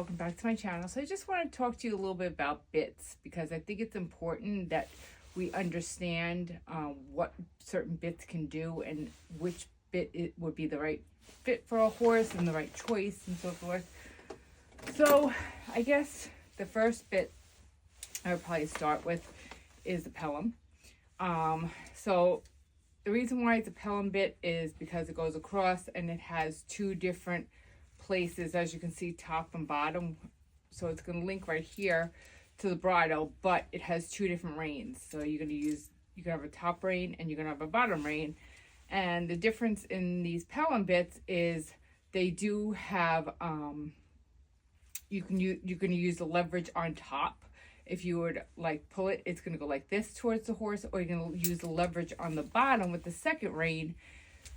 Welcome back to my channel. So I just want to talk to you a little bit about bits because I think it's important that we understand what certain bits can do and which bit it would be the right fit for a horse and the right choice and so forth. So I guess the first bit I would probably start with is the Pelham. So the reason why it's a Pelham bit is because it goes across and it has two different places, as you can see, top and bottom. So it's going to link right here to the bridle, but it has two different reins. So you can have a top rein and you're going to have a bottom rein. And the difference in these Pelham bits is they do have you can use the leverage on top. If you would like pull it, it's going to go like this towards the horse, or you're going to use the leverage on the bottom with the second rein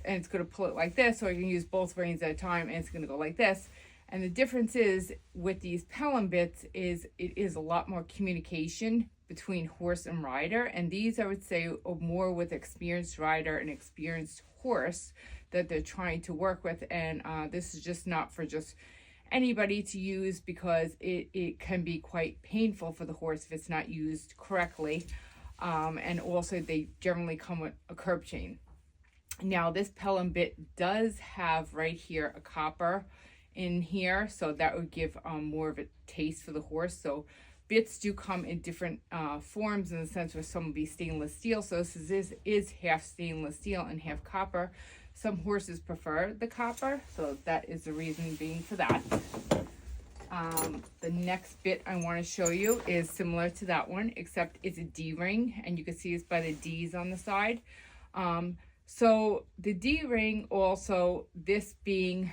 and it's going to pull it like this, or you can use both reins at a time and it's going to go like this. And the difference is with these Pelham bits is it is a lot more communication between horse and rider, and these I would say are more with experienced rider and experienced horse that they're trying to work with. And this is just not for just anybody to use, because it can be quite painful for the horse if it's not used correctly. And also they generally come with a curb chain. Now this Pelham bit does have right here a copper in here, so that would give more of a taste for the horse. So bits do come in different forms, in the sense where some will be stainless steel. So this is half stainless steel and half copper. Some horses prefer the copper, so that is the reason being for that. The next bit I want to show you is similar to that one, except it's a D-ring, and you can see it's by the D's on the side. So the D-ring, also this being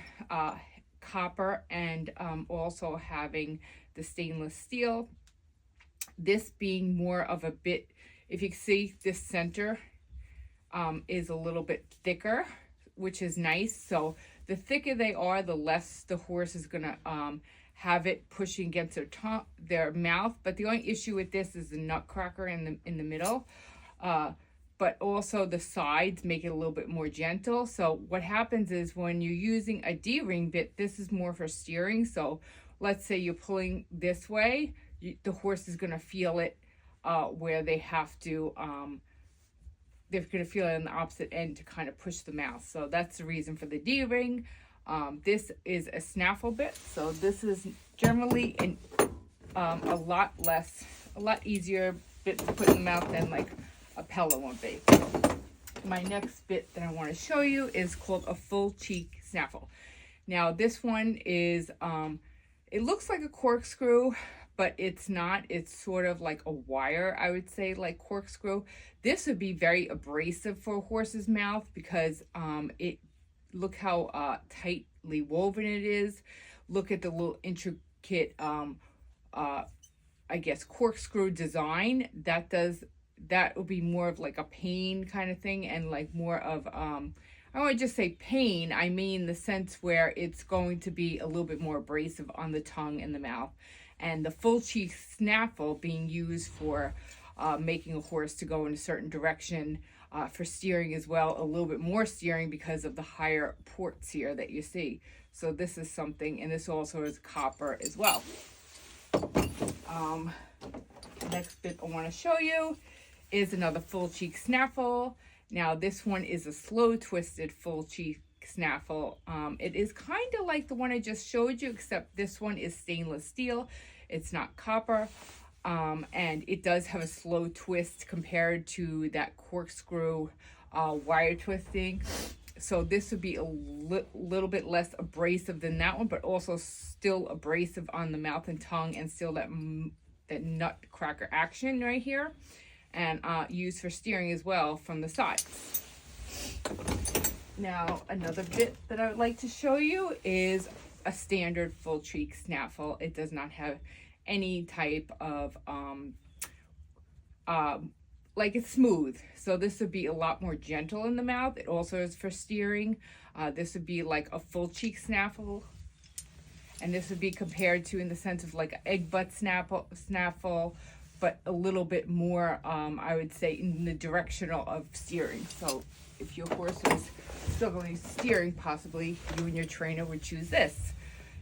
copper and also having the stainless steel, this being more of a bit, if you can see this center is a little bit thicker, which is nice. So the thicker they are, the less the horse is gonna have it pushing against their mouth. But the only issue with this is the nutcracker in the middle. But also the sides make it a little bit more gentle. So what happens is when you're using a D-ring bit, this is more for steering. So let's say you're pulling this way, the horse is going to feel it where they have to, they're going to feel it on the opposite end to kind of push the mouth. So that's the reason for the D-ring. This is a snaffle bit. So this is generally a lot easier bit to put in the mouth than like a Pelham would be. My next bit that I want to show you is called a full cheek snaffle. Now this one is it looks like a corkscrew, but it's not. It's sort of like a wire, I would say, like corkscrew. This would be very abrasive for a horse's mouth because look how tightly woven it is. Look at the little intricate I guess corkscrew design that would be more of like a pain kind of thing, and like more of I don't want to just say pain, I mean the sense where it's going to be a little bit more abrasive on the tongue and the mouth. And the full cheek snaffle being used for making a horse to go in a certain direction, for steering as well, a little bit more steering because of the higher ports here that you see. So this is something, and this also is copper as well. Next bit I want to show you is another full cheek snaffle. Now this one is a slow twisted full cheek snaffle. It is kind of like the one I just showed you, except this one is stainless steel. It's not copper. And it does have a slow twist compared to that corkscrew wire twisting. So this would be a little bit less abrasive than that one, but also still abrasive on the mouth and tongue, and still that nutcracker action right here. And used for steering as well from the side. Now another bit that I would like to show you is a standard full cheek snaffle. It does not have any type of like it's smooth. So this would be a lot more gentle in the mouth. It also is for steering. This would be like a full cheek snaffle. And this would be compared to in the sense of like an egg butt snaffle, but a little bit more, I would say, in the directional of steering. So if your horse is struggling steering, possibly you and your trainer would choose this.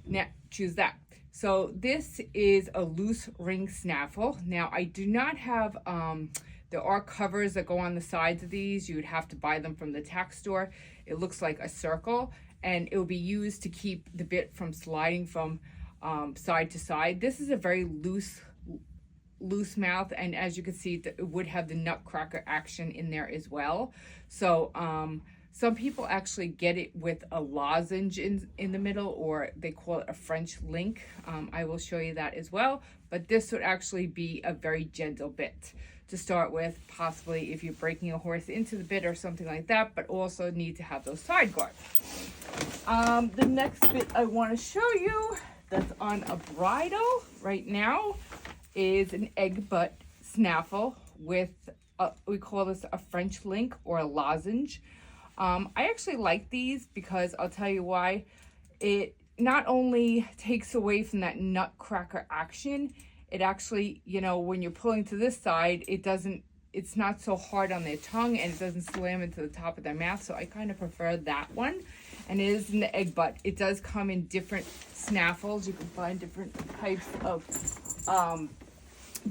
Now, choose that. So this is a loose ring snaffle. Now I do not have, there are covers that go on the sides of these. You would have to buy them from the tack store. It looks like a circle, and it will be used to keep the bit from sliding from side to side. This is a very loose mouth, and as you can see, it would have the nutcracker action in there as well. So some people actually get it with a lozenge in the middle, or they call it a French link. I will show you that as well, but this would actually be a very gentle bit to start with, possibly if you're breaking a horse into the bit or something like that, but also need to have those side guards. The next bit I want to show you that's on a bridle right now is an egg butt snaffle with, we call this a French link or a lozenge. I actually like these because I'll tell you why. It not only takes away from that nutcracker action, it actually, you know, when you're pulling to this side, it's not so hard on their tongue, and it doesn't slam into the top of their mouth. So I kind of prefer that one. And it is in the egg butt. It does come in different snaffles. You can find different types of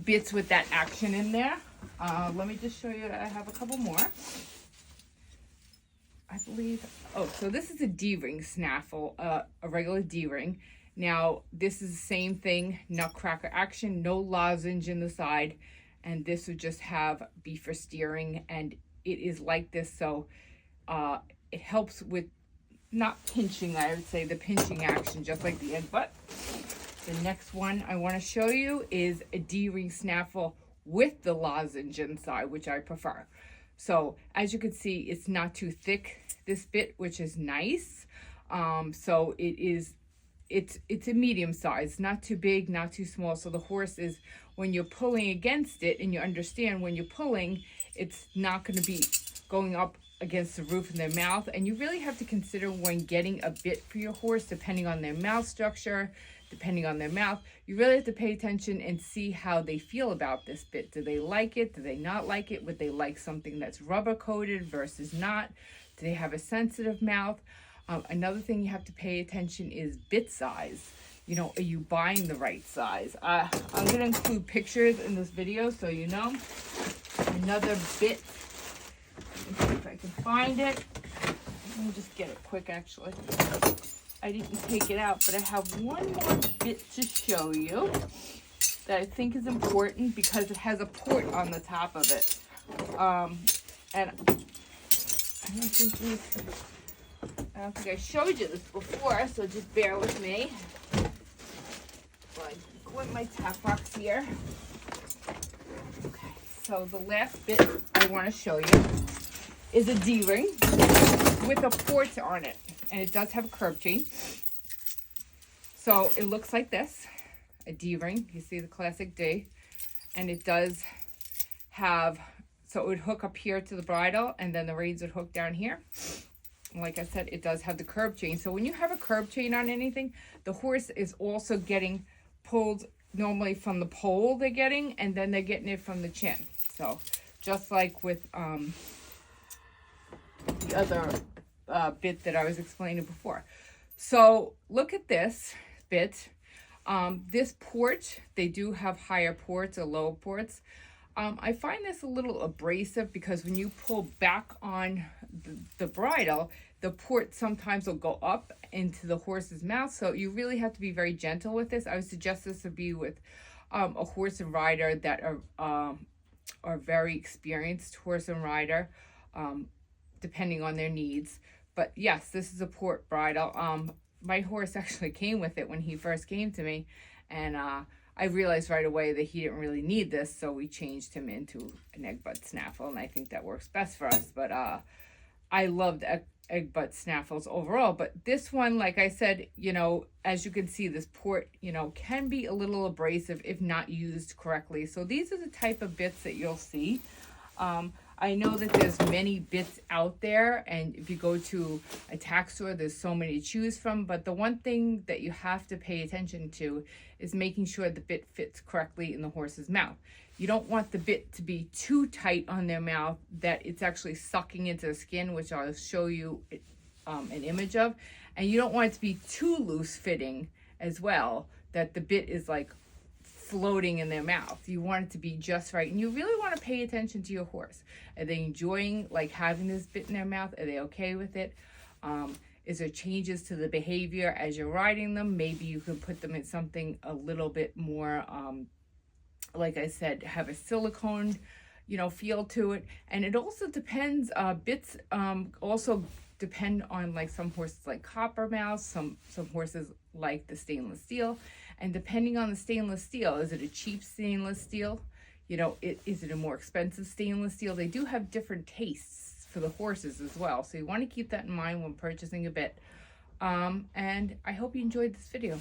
bits with that action in there. Let me just show you, I have a couple more. I believe, so this is a D-ring snaffle, a regular D-ring. Now, this is the same thing, nutcracker action, no lozenge in the side, and this would just be for steering, and it is like this, so it helps with not pinching, I would say, the pinching action, just like the egg butt. The next one I want to show you is a D-ring snaffle with the lozenge inside, which I prefer. So as you can see, it's not too thick, this bit, which is nice. So it's a medium size, not too big, not too small. So the horse is, when you're pulling against it, and you understand when you're pulling, it's not going to be going up against the roof in their mouth. And you really have to consider when getting a bit for your horse, depending on their mouth structure, depending on their mouth, you really have to pay attention and see how they feel about this bit. Do they like it? Do they not like it? Would they like something that's rubber coated versus not? Do they have a sensitive mouth? Another thing you have to pay attention is bit size. You know, are you buying the right size? I'm going to include pictures in this video so you know. Another bit, let's see if I can find it. Let me just get it quick, actually. I didn't take it out, but I have one more bit to show you that I think is important because it has a port on the top of it. And I don't think I showed you this before, so just bear with me. So I go in my tack box here. Okay, so the last bit I want to show you is a D-ring with a port on it. And it does have a curb chain. So it looks like this, a D-ring. You see the classic D. And it does have, so it would hook up here to the bridle, and then the reins would hook down here. And like I said, it does have the curb chain. So when you have a curb chain on anything, the horse is also getting pulled normally from the pole they're getting, and then they're getting it from the chin. So just like with the other bit that I was explaining before. So look at this bit. This port, they do have higher ports or lower ports. I find this a little abrasive because when you pull back on the bridle, the port sometimes will go up into the horse's mouth. So you really have to be very gentle with this. I would suggest this to be with a horse and rider that are very experienced horse and rider, depending on their needs. But yes, this is a port bridle. My horse actually came with it when he first came to me, and I realized right away that he didn't really need this, so we changed him into an egg butt snaffle, and I think that works best for us. But I loved egg butt snaffles overall. But this one, like I said, you know, as you can see, this port, you know, can be a little abrasive if not used correctly. So these are the type of bits that you'll see. I know that there's many bits out there, and if you go to a tack store, there's so many to choose from. But the one thing that you have to pay attention to is making sure the bit fits correctly in the horse's mouth. You don't want the bit to be too tight on their mouth that it's actually sucking into the skin, which I'll show you an image of. And you don't want it to be too loose fitting as well, that the bit is like floating in their mouth. You want it to be just right, and you really want to pay attention to your horse. Are they enjoying like having this bit in their mouth? Are they okay with it? Is there changes to the behavior as you're riding them? Maybe you can put them in something a little bit more, like I said, have a silicone, you know, feel to it. And it also depends, bits also depend on, like, some horses like copper mouth, some horses like the stainless steel. And depending on the stainless steel, is it a cheap stainless steel? You know, is it a more expensive stainless steel? They do have different tastes for the horses as well. So you want to keep that in mind when purchasing a bit. And I hope you enjoyed this video.